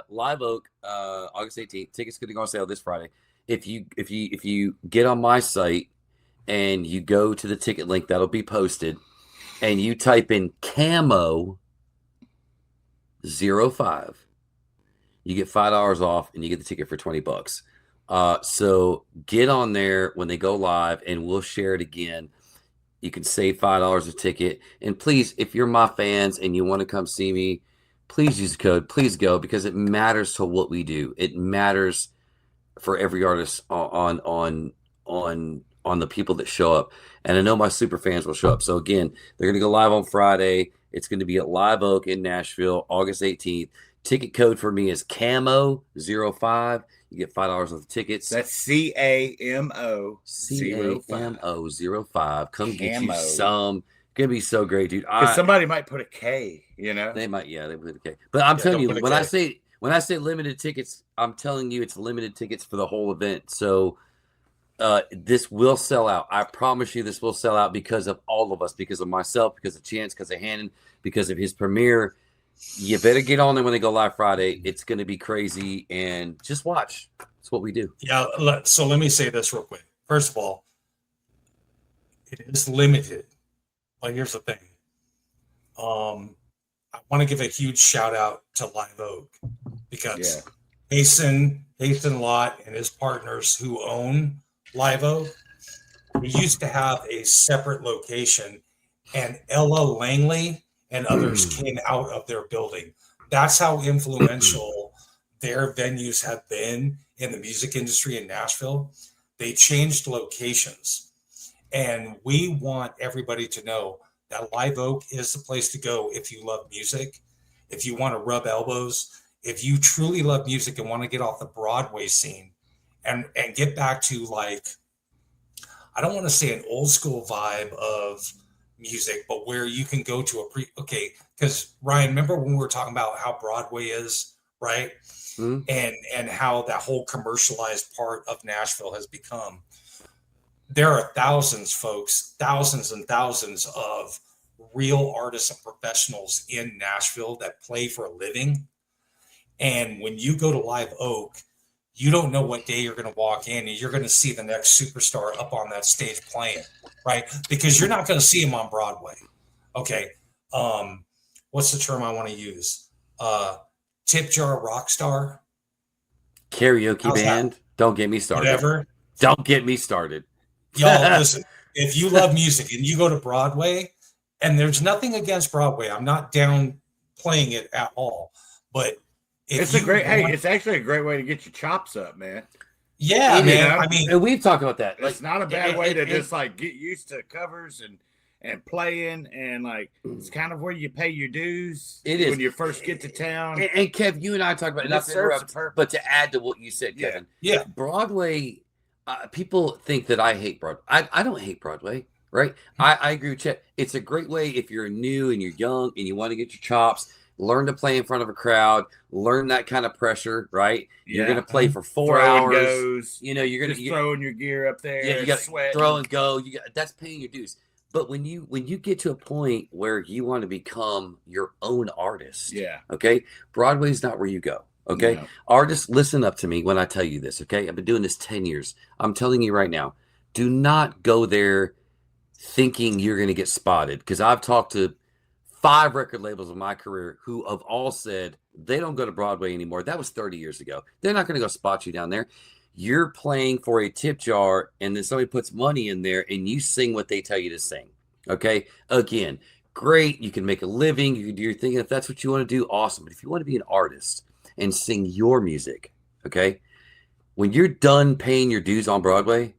Live Oak, August 18th. Tickets going to go on sale this Friday. If you get on my site and you go to the ticket link that'll be posted, and you type in Camo 05, you get $5 off, and you get the ticket for $20. So get on there when they go live, and we'll share it again. You can save $5 a ticket. And please, if you're my fans and you want to come see me, please use the code. Please go, because it matters to what we do. It matters for every artist on the people that show up. And I know my super fans will show up. So again, they're going to go live on Friday. It's going to be at Live Oak in Nashville, August 18th. Ticket code for me is Camo 05. You get $5 off the tickets. That's CAMO 05. Come get you some. Gonna be so great, dude. Somebody might put a K, you know? They might, they put a K. But I'm telling you, when I say limited tickets, I'm telling you it's limited tickets for the whole event. So this will sell out. I promise you this will sell out because of all of us, because of myself, because of Chance, because of Hannon, because of his premiere. You better get on there when they go live Friday. It's going to be crazy, and just watch. That's what we do. Yeah. So let me say this real quick. First of all, it is limited. But here's the thing. I want to give a huge shout out to Live Oak, because Hasten Lott and his partners who own Live Oak, we used to have a separate location, and Ella Langley and others came out of their building. That's how influential their venues have been in the music industry in Nashville. They changed locations, and we want everybody to know that Live Oak is the place to go if you love music, if you want to rub elbows, if you truly love music and want to get off the Broadway scene and get back to, like, I don't want to say an old school vibe of music, but where you can go to because Ryan, remember when we were talking about how Broadway is, right? Mm-hmm. And how that whole commercialized part of Nashville has become. There are thousands, folks, thousands and thousands of real artists and professionals in Nashville that play for a living. And when you go to Live Oak, you don't know what day you're going to walk in and you're going to see the next superstar up on that stage playing, right? Because you're not going to see him on Broadway. Okay. What's the term I want to use? Tip jar rock star. Karaoke band. That? Don't get me started. Whatever. Don't get me started. Y'all, listen, if you love music and you go to Broadway, and there's nothing against Broadway, I'm not downplaying it at all, but it's actually a great way to get your chops up, man. Yeah, man. I mean, and we've talked about that. It's not a bad way to just like get used to covers and playing, and like it's kind of where you pay your dues. It is when you first get to town. And Kev, you and I talked about it. Not to interrupt, but to add to what you said, Kevin. Yeah. Broadway. People think that I hate Broadway. I don't hate Broadway, right? I agree with Chet. It's a great way if you're new and you're young and you want to get your chops. Learn to play in front of a crowd. Learn that kind of pressure, right? Yeah. You're going to play for 4 hours. Goes, you're going to throwing your gear up there. Yeah, you got to throw and go. That's paying your dues. But when you get to a point where you want to become your own artist, okay, Broadway's not where you go. Okay, no. Artists, listen up to me when I tell you this. Okay, I've been doing this 10 years. I'm telling you right now, do not go there thinking you're going to get spotted, because I've talked to 5 record labels in my career who have all said they don't go to Broadway anymore. That was 30 years ago. They're not going to go spot you down there. You're playing for a tip jar, and then somebody puts money in there, and you sing what they tell you to sing. Okay, again, great. You can make a living. You can do your thing. If that's what you want to do, awesome. But if you want to be an artist and sing your music, okay, when you're done paying your dues on Broadway,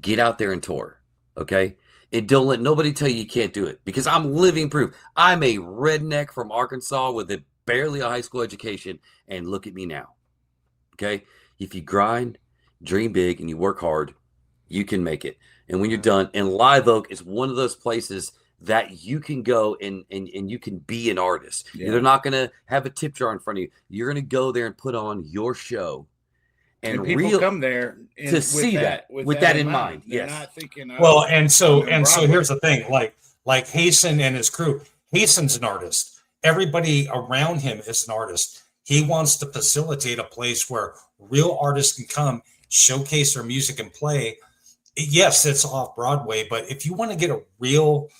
get out there and tour. Okay, And don't let nobody tell you can't do it, because I'm living proof. I'm a redneck from Arkansas with barely a high school education, and look at me now. Okay? If you grind, dream big, and you work hard, you can make it. And when you're done, and Live Oak is one of those places that you can go and you can be an artist. Yeah. They're not going to have a tip jar in front of you. You're going to go there and put on your show. And people come there to see that with that in mind. Yes. Not thinking, well, and so here's the thing, like Hasten and his crew. Hasten's an artist. Everybody around him is an artist. He wants to facilitate a place where real artists can come, showcase their music, and play. Yes, it's off Broadway, but if you want to get a real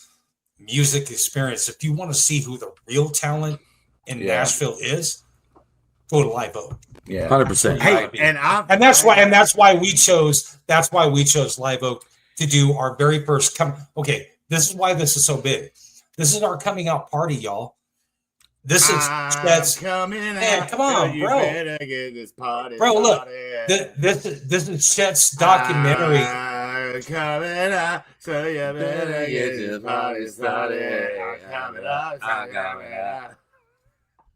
music experience, if you want to see who the real talent in Nashville is, go to Live Oak. Yeah, 100%. Hey, and that's why we chose Live Oak to do our very first Okay, this is why this is so big. This is our coming out party, y'all. This is Chet's coming out. Come on, bro. Better get this party. Bro, look. This is Chet's documentary. Coming out, so you better get this party started. Coming out, coming out.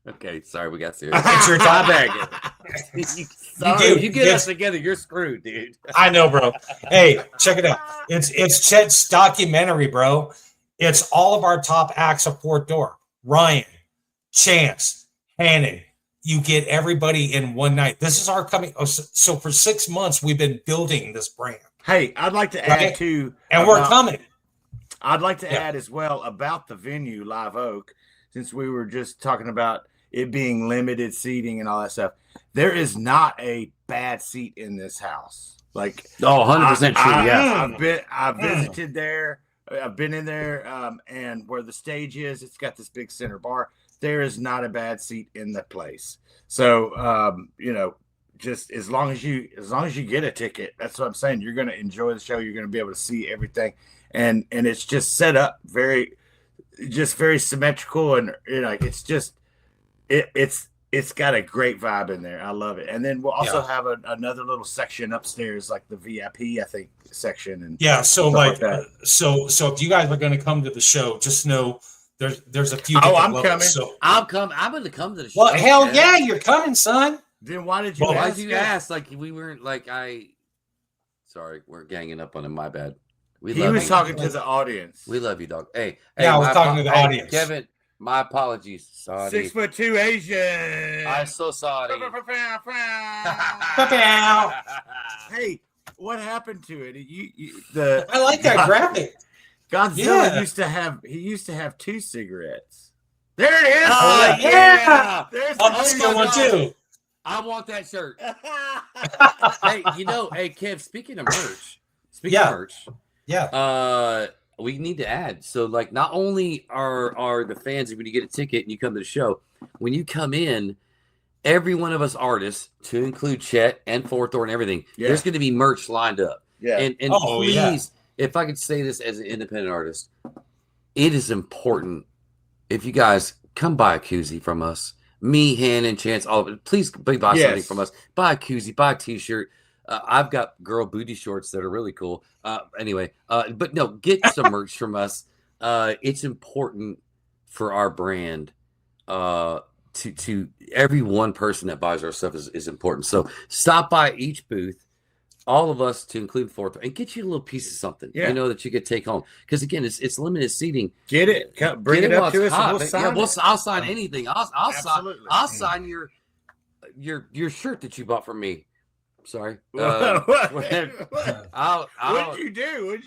Okay, sorry, we got serious. It's your time back. You get us together, you're screwed, dude. I know, bro. Hey, check it out. It's Chet's documentary, bro. It's all of our top acts of Fort Door. Ryan, Chance, Hannon. You get everybody in one night. This is our coming. So for 6 months, we've been building this brand. Hey, I'd like to add too, and we're coming. I'd like to add as well about the venue, Live Oak, since we were just talking about it being limited seating and all that stuff. There is not a bad seat in this house. Like, 100% true. Yeah, I've visited there. I've been in there, and where the stage is, it's got this big center bar. There is not a bad seat in the place. So, just as long as you get a ticket, that's what I'm saying. You're going to enjoy the show. You're going to be able to see everything, and it's just set up very symmetrical, and it's just it's got a great vibe in there. I love it. And then we'll also have another little section upstairs, like the VIP, I think, section. And so so if you guys are going to come to the show, just know there's a few. Oh, I'm levels, coming. So I'm going to come to the show. Well, hell yeah, you're coming, son. Then why did you ask? Like, we weren't like sorry, we're ganging up on him. My bad. He was talking to the audience. We love you, dog. Hey, I was talking to the audience. Kevin, my apologies. Sorry. 6'2" Asian. I'm so sorry. Hey, what happened to it? I like that graphic. Godzilla used to have 2 cigarettes. There it is. Oh, yeah. There's one too. I want that shirt. Hey, Kev, speaking of merch. We need to add. So, like, not only are the fans, when you get a ticket and you come to the show, when you come in, every one of us artists, to include Chet and Fort Door and everything, there's going to be merch lined up. Yeah. And please, if I could say this as an independent artist, it is important if you guys come buy a koozie from us. Me, Han, and Chance, all of it. Please buy something from us. Buy a koozie, buy a t-shirt. I've got girl booty shorts that are really cool. But no, get some merch from us. It's important for our brand. To every one person that buys our stuff is important. So stop by each booth, all of us, to include Fort, and get you a little piece of something, that you could take home. Because again, it's limited seating. Get it, bring it up to us. Hot, I'll sign anything. I'll sign your shirt that you bought from me. Sorry. What did you do?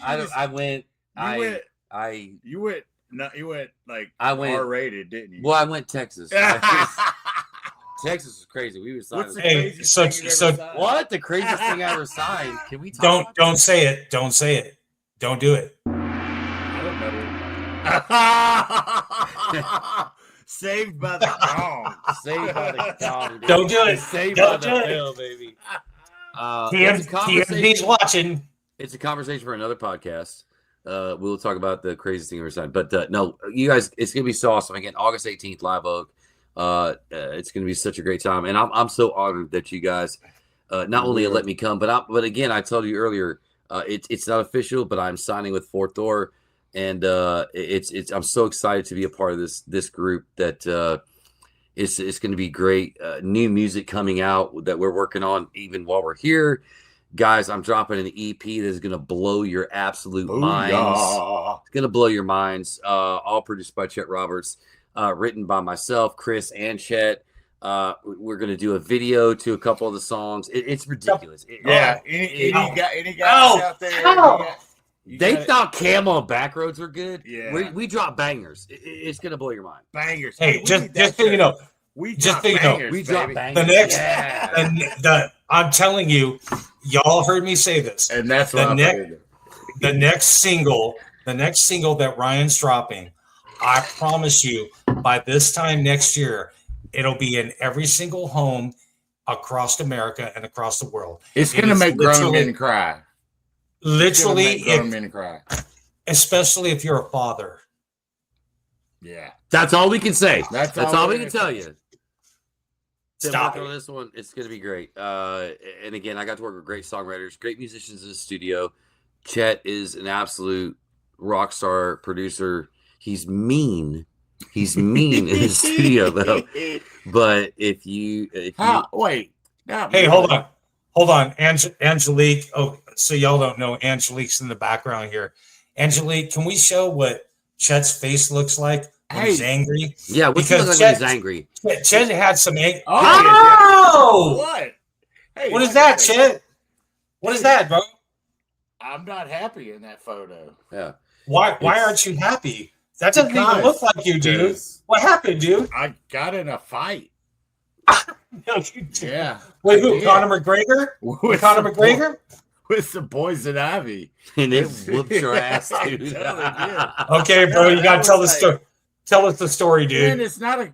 You went like R-rated, didn't you? Well, I went Texas. Texas is crazy. We were signing. What the craziest thing I ever signed? Can we talk? Don't say it. Don't say it. Don't do it. I don't know. Saved by the dong. Saved by the dong. Dude. Don't do it. Saved by the pill, baby. TMZ's watching. It's a conversation for another podcast. We'll talk about the craziest thing ever signed. But no, you guys, it's gonna be so awesome. Again, August 18th, Live Oak. It's gonna be such a great time, and I'm so honored that you guys not only let me come, but again, I told you earlier, it's not official, but I'm signing with Fort Door. and it's I'm so excited to be a part of this group that it's going to be great. New music coming out that we're working on even while we're here. Guys, I'm dropping an EP that is going to blow your absolute minds. It's going to blow your minds. All produced by Chet Roberts, written by myself, Chris, and Chet. We're going to do a video to a couple of the songs. It's ridiculous. Any guys out there? They thought Camel and Backroads were good. Yeah. We drop bangers. It's going to blow your mind. Bangers. Hey, just so you know, we just drop so you know, bangers. We drop bangers. the next, I'm telling you, y'all heard me say this. And that's what the next single that Ryan's dropping, I promise you, by this time next year, it'll be in every single home across America and across the world. It's going to make grown men cry. Literally, grown men cry. Especially if you're a father. Yeah. That's all we can say. That's all we can tell you. Stop on this one. It's going to be great. And again, I got to work with great songwriters, great musicians in the studio. Chet is an absolute rock star producer. He's mean. He's mean in the studio though. But if you wait. Hey, hold on. Angelique. Oh, so y'all don't know Angelique's in the background here. Angelique, can we show what Chet's face looks like when he's angry? Yeah, what's he look like when he's angry? Chet had some anger. What? Hey, what is that, Chet? What is that, bro? I'm not happy in that photo. Yeah. Why aren't you happy? That doesn't even look like you, dude. What happened, dude? I got in a fight. No, you didn't. Yeah. Wait, who? Conor McGregor? Conor McGregor? With some poison ivy. And it whooped your ass, dude. Okay, bro, you gotta tell the story. Tell us the story, dude. Man, it's not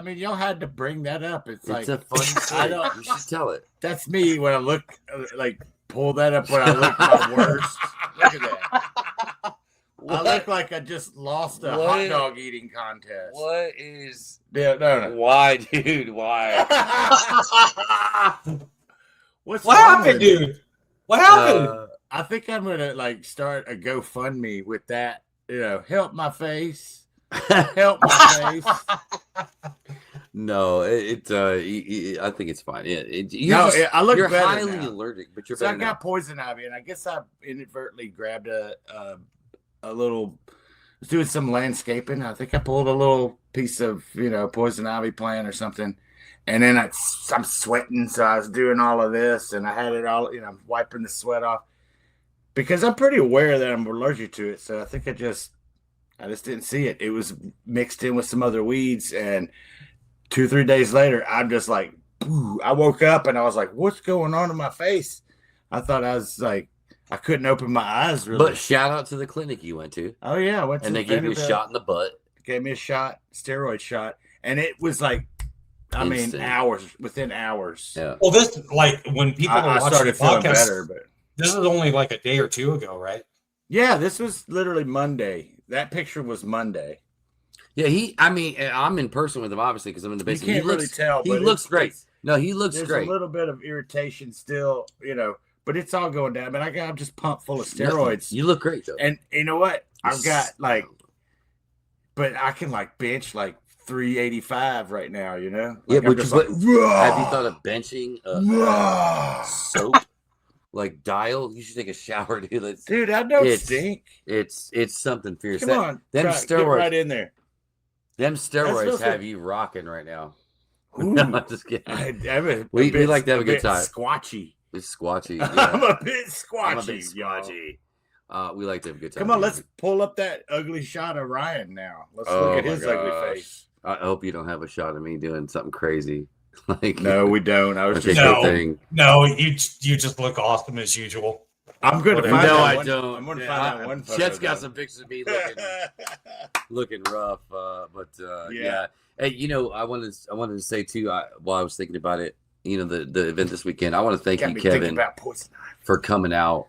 y'all had to bring that up. It's like a fun story. You should tell it. That's me when I look pull that up when I look my worst. Look at that. I look like I just lost a hot dog eating contest. What is? Yeah, no. Why, dude? Why? What happened, dude? What happened? I think I'm gonna start a GoFundMe with that. Help my face. Help my face. No, I think it's fine. I look you're better highly now. allergic, but you're So better I now. got poison ivy, and I guess I inadvertently grabbed a little. Was doing some landscaping. I think I pulled a little piece of poison ivy plant or something, and then I'm sweating, so I was doing all of this, and I had it all wiping the sweat off because I'm pretty aware that I'm allergic to it. So I think I just didn't see it. It was mixed in with some other weeds, and 2-3 days later, I'm just like, boo. I woke up and I was like, what's going on in my face? I thought I was like, I couldn't open my eyes really. But shout out to the clinic you went to. Oh yeah, I went to and they gave you a shot in the butt. Gave me a steroid shot, and it was like, within hours. Yeah. Well, this when people are watching the podcast, better, but this is only like a day or two ago, right? Yeah, this was literally Monday. That picture was Monday. Yeah, I'm in person with him obviously because I'm in the basement. You can't really tell. He looks great. No, he looks great. There's a little bit of irritation still, but it's all going down. But I'm just pumped full of steroids. You look great though. And you know what? I've got but I can bench 385 right now. Yeah, but have you thought of benching soap? Like Dial, you should take a shower, dude. Dude, I know stink. It's something fierce. Come on, them get steroids right in there. Them steroids have you rocking right now. Ooh, no, I'm just kidding. We like to have a good time. Squatchy. It's squatchy. Yeah. I'm a bit squatchy. We like to have a good time. Come on, let's pull up that ugly shot of Ryan now. Let's look at his ugly face. I hope you don't have a shot of me doing something crazy. No, we don't. I was just No, you just look awesome as usual. I'm going to find out. I don't. I'm going to find out one photo. Chet's got some pictures of me looking rough. Yeah. Hey, I wanted to say too, while I was thinking about it, the event this weekend, I want to thank you, Kevin, for coming out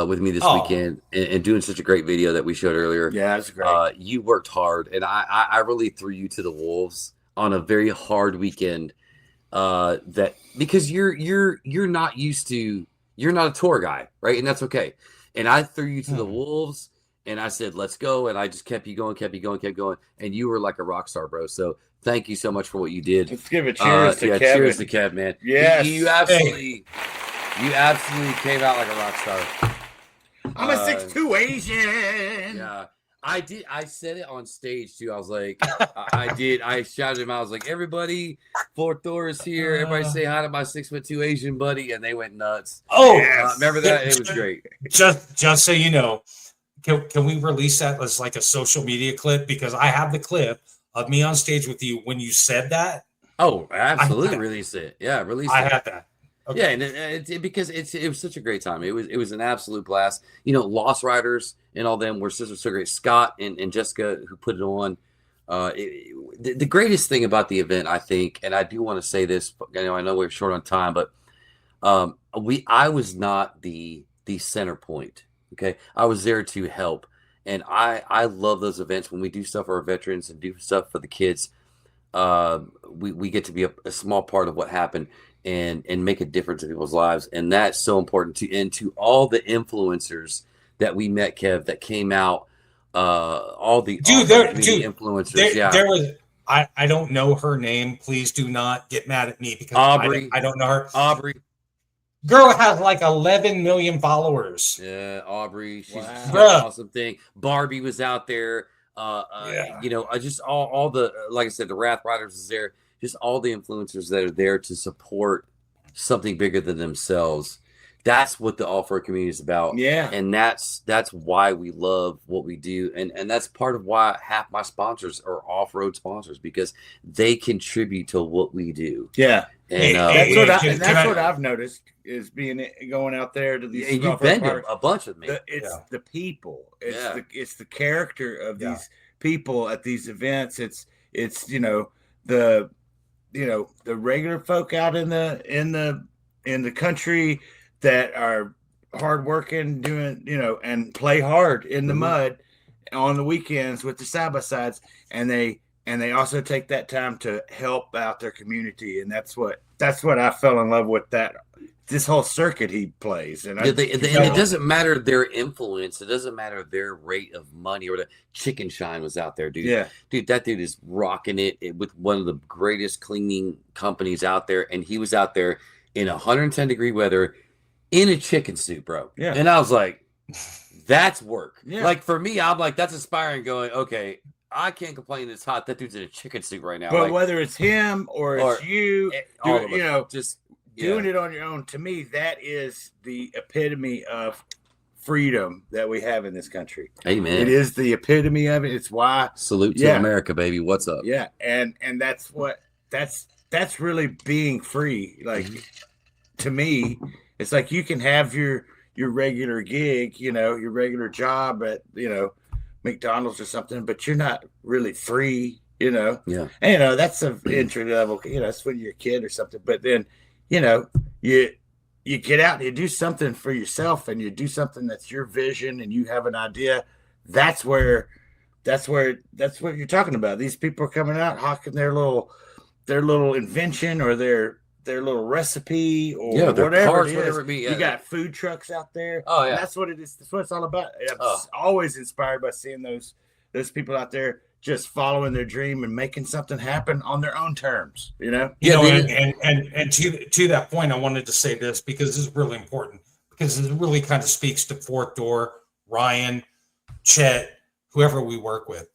with me this weekend and doing such a great video that we showed earlier. Yeah, that's great. You worked hard, and I really threw you to the wolves on a very hard weekend. That because you're not used to, you're not a tour guy, right? And that's okay. And I threw you to the wolves, And I said, let's go. And I just kept you going. And you were like a rock star, bro. So thank you so much for what you did. Let's give a cheers to Kevin. Cheers to Kev, man. Yes. You absolutely came out like a rock star. I'm a 6'2" Asian. Yeah. I did. I said it on stage too. I was like, I shouted him. I was like, everybody, Fort Thor is here. Everybody say hi to my 6'2" Asian buddy. And they went nuts. Oh, remember that? It was great. Just so you know, can we release that as like a social media clip? Because I have the clip of me on stage with you when you said that. Oh, absolutely. Release it. Yeah, release it. I had that. Okay. Yeah, and because it was such a great time. It was an absolute blast. You know, Lost Riders and all them were so great. Scott and Jessica who put it on. The greatest thing about the event, I think, and I do want to say this. I know we're short on time, but I was not the center point. Okay, I was there to help, and I love those events when we do stuff for our veterans and do stuff for the kids. We get to be a small part of what happened. And make a difference in people's lives, and that's so important to all the influencers that we met, Kev, that came out, all the influencers. There was I don't know her name. Please do not get mad at me because Aubrey. I don't know her. Aubrey, girl has like 11 million followers. Yeah, Aubrey, she's Wow. an awesome thing. Barbie was out there. You know, just all the, like I said, the Wrath Riders is there. Just all the influencers that are there to support something bigger than themselves. That's what the off-road community is about. Yeah. And that's why we love what we do. And that's part of why half my sponsors are off-road sponsors, because they contribute to what we do. Yeah. And that's what I've noticed is going out there to these. And you've been to a bunch of them. It's the people. It's the character of these people at these events. It's the regular folk out in the country that are hardworking, doing, and play hard in the mud on the weekends with the side-by-sides, and they also take that time to help out their community. And that's what I fell in love with, this whole circuit he plays. And it doesn't matter their influence. It doesn't matter their rate of money. Or the Chicken Shine was out there, dude. Yeah. Dude, that dude is rocking it with one of the greatest cleaning companies out there. And he was out there in 110-degree weather in a chicken suit, bro. Yeah. And I was like, that's work. Yeah. Like, for me, I'm like, that's inspiring, going, okay, I can't complain it's hot. That dude's in a chicken suit right now. But like, whether it's him or it's you, doing it on your own, to me, that is the epitome of freedom that we have in this country. Amen. It is the epitome of it. It's why. Salute to America, baby. What's up? Yeah, and that's really being free. Like, to me, it's like you can have your regular gig, your regular job at McDonald's or something, but you're not really free. Yeah. And, that's an entry level. That's when you're a kid or something. But then, you get out and you do something for yourself, and you do something that's your vision, and you have an idea. That's what you're talking about. These people are coming out hawking their little invention or their little recipe or whatever it be. You got food trucks out there. Oh yeah, that's what it is. That's what it's all about. I'm always inspired by seeing those people out there just following their dream and making something happen on their own terms. And to that point, I wanted to say this because this is really important, because it really kind of speaks to Fort Thor, Ryan, Chet, whoever we work with.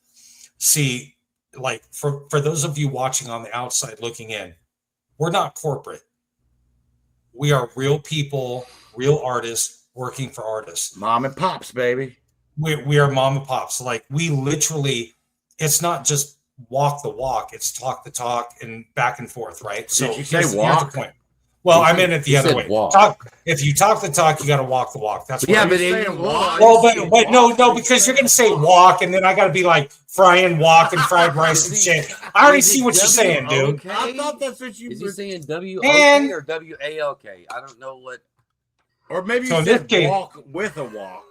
See, like for those of you watching on the outside looking in, we're not corporate. We are real people, real artists working for artists. Mom and pops, baby. We are mom and pops. Like, we literally, it's not just walk the walk, it's talk the talk and back and forth, right? So did you say walk? The point. Well, I meant it the other way. If you talk the talk, you got to walk the walk. That's what but saying. Walk. Well, but no, because you're going to say walk, and then I got to be like frying walk and fried rice and shit. I already see what you're saying, dude. I thought that's what you were. Is he saying W-O-K or W-A-L-K? I don't know what. Or maybe you said walk with a walk.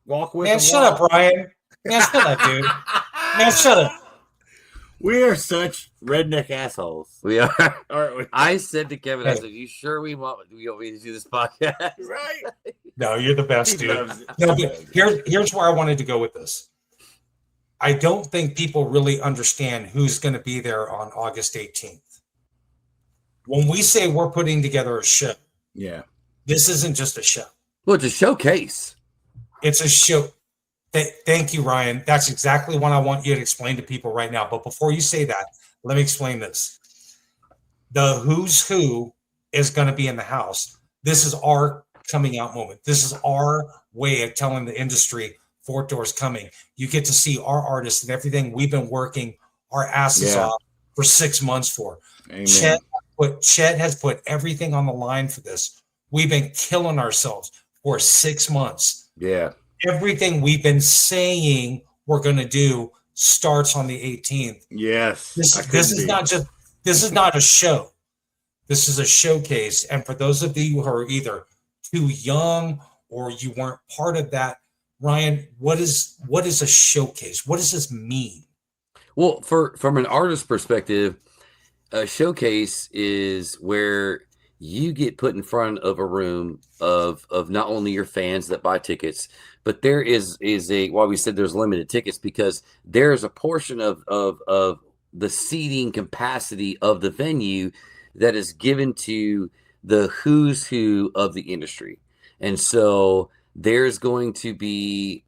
Walk with a walk. Man, shut up, Ryan. Man, shut up, dude. Man, shut up. We are such redneck assholes. We are. Aren't we? I said to Kevin, I said, "You sure we want me to do this podcast?" Right. No, you're the best, He dude. loves it. No, but here's where I wanted to go with this. I don't think people really understand who's going to be there on August 18th. When we say we're putting together a show, Yeah. this isn't just a show. Well, it's a showcase. It's a show. Thank you, Ryan. That's exactly what I want you to explain to people right now. But before you say that, let me explain this. The who's who is going to be in the house. This is our coming out moment. This is our way of telling the industry Fourth Door's coming. You get to see our artists and everything we've been working our asses off for 6 months for. Amen. Chet has put everything on the line for this. We've been killing ourselves for 6 months. Yeah. Everything we've been saying we're going to do starts on the 18th. Yes. This is not a show. This is a showcase. And for those of you who are either too young or you weren't part of that, Ryan, what is a showcase? What does this mean? Well, from an artist perspective, a showcase is where you get put in front of a room of not only your fans that buy tickets, but there is why we said there's limited tickets, because there's a portion of the seating capacity of the venue that is given to the who's who of the industry. And so there's going to be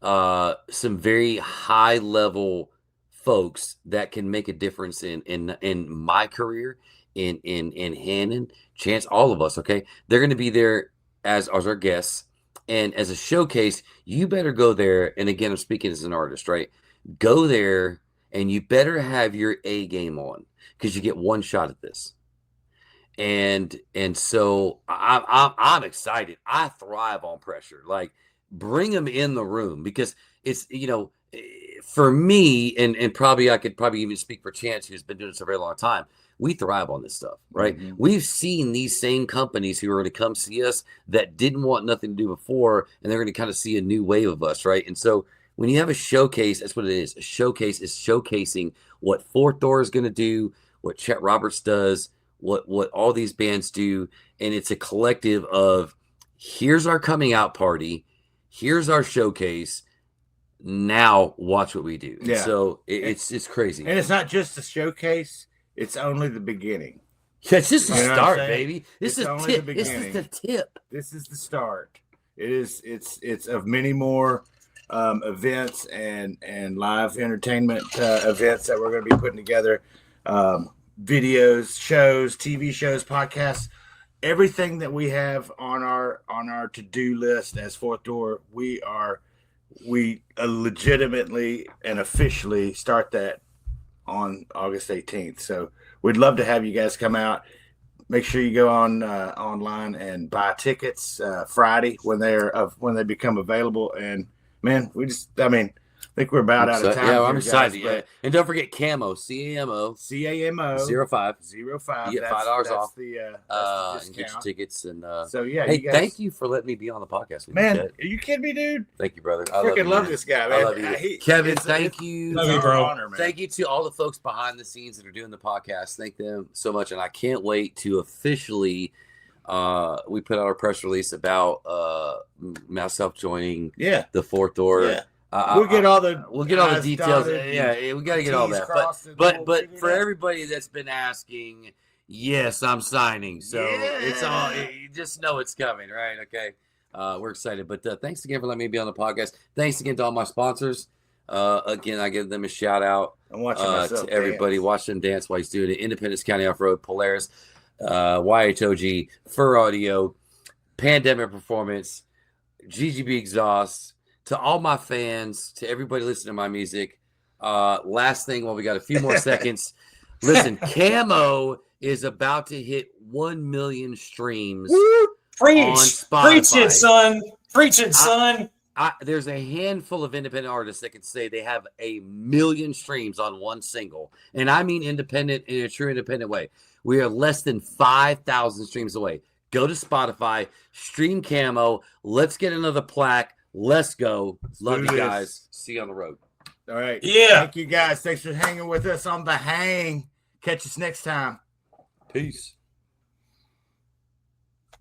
some very high level folks that can make a difference in my career, in Hannon, Chance, all of us. Okay, they're going to be there as our guests, and as a showcase. You better go there. And again, I'm speaking as an artist, right? Go there, and you better have your A game on, because you get one shot at this. And so I'm excited. I thrive on pressure. Like, bring them in the room, because it's, for me, and probably I could even speak for Chance, who's been doing this a very long time. We thrive on this stuff, right? Mm-hmm. We've seen these same companies who are going to come see us that didn't want nothing to do before, and they're going to kind of see a new wave of us, right? And so when you have a showcase, that's what it is. A showcase is showcasing what Fourth Door is going to do, what Chet Roberts does, what all these bands do, and it's a collective of, here's our coming out party, here's our showcase, now watch what we do. Yeah. So it's crazy. And it's not just a showcase, it's only the beginning. Yeah, it's just the start, baby. This is only the beginning. This is the tip. This is the start. It's of many more events and live entertainment events that we're going to be putting together. Videos, shows, TV shows, podcasts, everything that we have on our to-do list as Fourth Door, we legitimately and officially start that on August 18th. So we'd love to have you guys come out. Make sure you go on online and buy tickets Friday when they become available. And man, I think we're about out of time. Yeah, I'm excited. Yeah. And don't forget Camo, CAMO 05. You get $5 off. That's the and get your tickets. And so yeah, hey, thank you for letting me be on the podcast with man, you, Chet. Are you kidding me, dude? Thank you, brother. I freaking love this guy, man. I love you. Kevin, thank you. Love you, bro. Honor, thank you to all the folks behind the scenes that are doing the podcast. Thank them so much. And I can't wait to officially we put out our press release about myself joining the Fourth Door. Yeah. We'll get all the details. Yeah, we got to get all that. But for everybody that's been asking, yes, I'm signing. So it's all. You just know it's coming, right? Okay. We're excited. But thanks again for letting me be on the podcast. Thanks again to all my sponsors. Again, I give them a shout out. I'm watching myself to everybody. dance. Watch them dance while he's doing it. Independence County Off Road, Polaris, YHOG, Fur Audio, Pandemic Performance, GGB Exhaust. To all my fans, to everybody listening to my music, last thing, while we got a few more seconds. Listen, Camo is about to hit 1 million streams on Spotify. Preach it, son. Preach it, son. There's a handful of independent artists that can say they have 1 million streams on one single. And I mean independent in a true independent way. We are less than 5,000 streams away. Go to Spotify, stream Camo. Let's get another plaque. Let's go. Love you guys. See you on the road. All right. Yeah. Thank you guys. Thanks for hanging with us on the hang. Catch us next time. Peace.